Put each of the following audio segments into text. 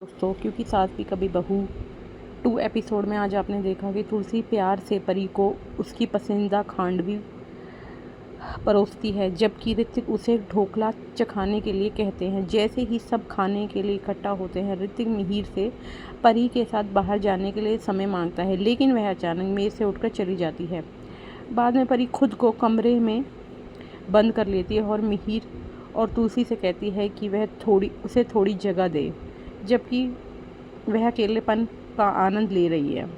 दोस्तों, क्योंकि सास भी कभी बहू 2 एपिसोड में आज आपने देखा कि तुलसी प्यार से परी को उसकी पसंदीदा खांडवी परोसती है, जबकि ऋतिक उसे ढोकला चखाने के लिए कहते हैं। जैसे ही सब खाने के लिए इकट्ठा होते हैं, ऋतिक मिहिर से परी के साथ बाहर जाने के लिए समय मांगता है, लेकिन वह अचानक मेज से उठकर चली जाती है। बाद में परी खुद को कमरे में बंद कर लेती है और मिहिर और तुलसी से कहती है कि वह उसे थोड़ी जगह दे, जबकि वह अकेलेपन का आनंद ले रही है।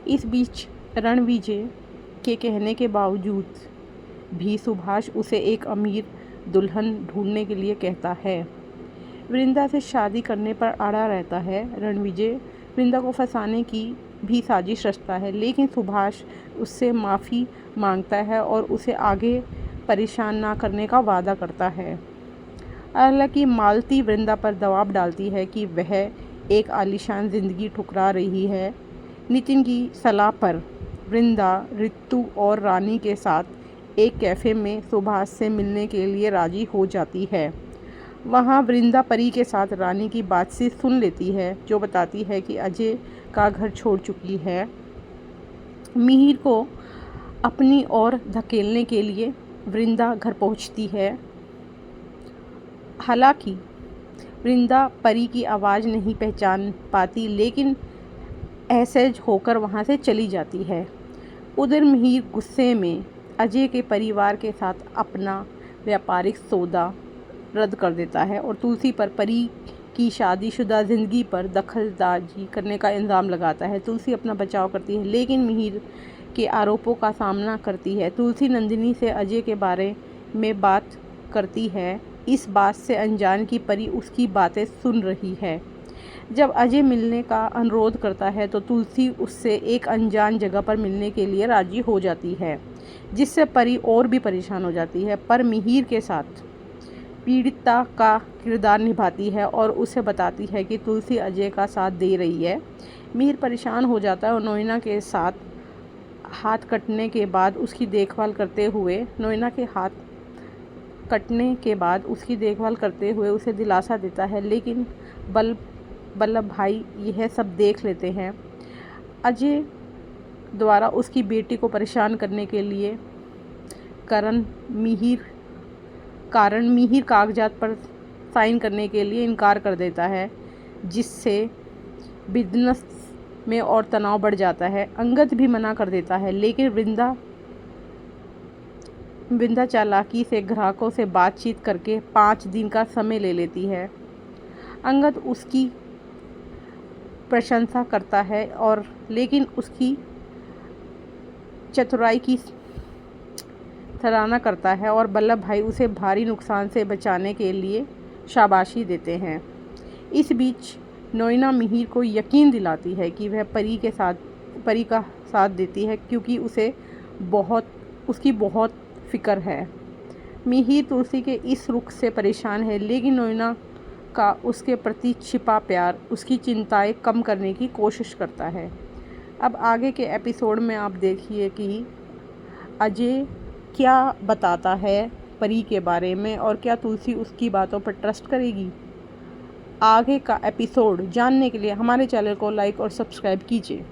इस बीच रणविजय के कहने के बावजूद भी सुभाष उसे एक अमीर दुल्हन ढूंढने के लिए कहता है। वृंदा से शादी करने पर अड़ा रहता है। रणविजय वृंदा को फंसाने की भी साजिश रचता है, लेकिन सुभाष उससे माफ़ी मांगता है और उसे आगे परेशान ना करने का वादा करता है। हालांकि मालती वृंदा पर दबाव डालती है कि वह एक आलीशान ज़िंदगी ठुकरा रही है। नितिन की सलाह पर वृंदा रितु और रानी के साथ एक कैफ़े में सुभाष से मिलने के लिए राजी हो जाती है। वहां वृंदा परी के साथ रानी की बातचीत सुन लेती है, जो बताती है कि अजय का घर छोड़ चुकी है। मिहिर को अपनी ओर धकेलने के लिए वृंदा घर पहुंचती है। हालांकि वृंदा परी की आवाज़ नहीं पहचान पाती, लेकिन असहज होकर वहां से चली जाती है। उधर मिहिर गुस्से में अजय के परिवार के साथ अपना व्यापारिक सौदा रद्द कर देता है और तुलसी पर परी की शादीशुदा ज़िंदगी पर दखलंदाजी करने का इल्ज़ाम लगाता है। तुलसी अपना बचाव करती है, लेकिन मिहिर के आरोपों का सामना करती है। तुलसी नंदिनी से अजय के बारे में बात करती है, इस बात से अनजान कि परी उसकी बातें सुन रही है। जब अजय मिलने का अनुरोध करता है तो तुलसी उससे एक अनजान जगह पर मिलने के लिए राजी हो जाती है, जिससे परी और भी परेशान हो जाती है। पर मिहिर के साथ पीड़िता का किरदार निभाती है और उसे बताती है कि तुलसी अजय का साथ दे रही है। मिहिर परेशान हो जाता है और नोएना के साथ हाथ कटने के बाद उसकी देखभाल करते हुए उसे दिलासा देता है, लेकिन बल्लभ भाई यह सब देख लेते हैं। अजय द्वारा उसकी बेटी को परेशान करने के लिए कारण मिहिर कागजात पर साइन करने के लिए इनकार कर देता है, जिससे बिजनेस में और तनाव बढ़ जाता है। अंगद भी मना कर देता है, लेकिन वृंदा चालाकी से ग्राहकों से बातचीत करके 5 दिन का समय ले लेती है। अंगद उसकी प्रशंसा करता है लेकिन उसकी चतुराई की सराहना करता है और बल्लभ भाई उसे भारी नुकसान से बचाने के लिए शाबाशी देते हैं। इस बीच नोएना मिहिर को यकीन दिलाती है कि वह परी का साथ देती है, क्योंकि उसकी बहुत फिक्र है। मिहिर तुलसी के इस रुख से परेशान है, लेकिन नोएना का उसके प्रति छिपा प्यार उसकी चिंताएं कम करने की कोशिश करता है। अब आगे के एपिसोड में आप देखिए कि अजय क्या बताता है परी के बारे में और क्या तुलसी उसकी बातों पर ट्रस्ट करेगी। आगे का एपिसोड जानने के लिए हमारे चैनल को लाइक और सब्सक्राइब कीजिए।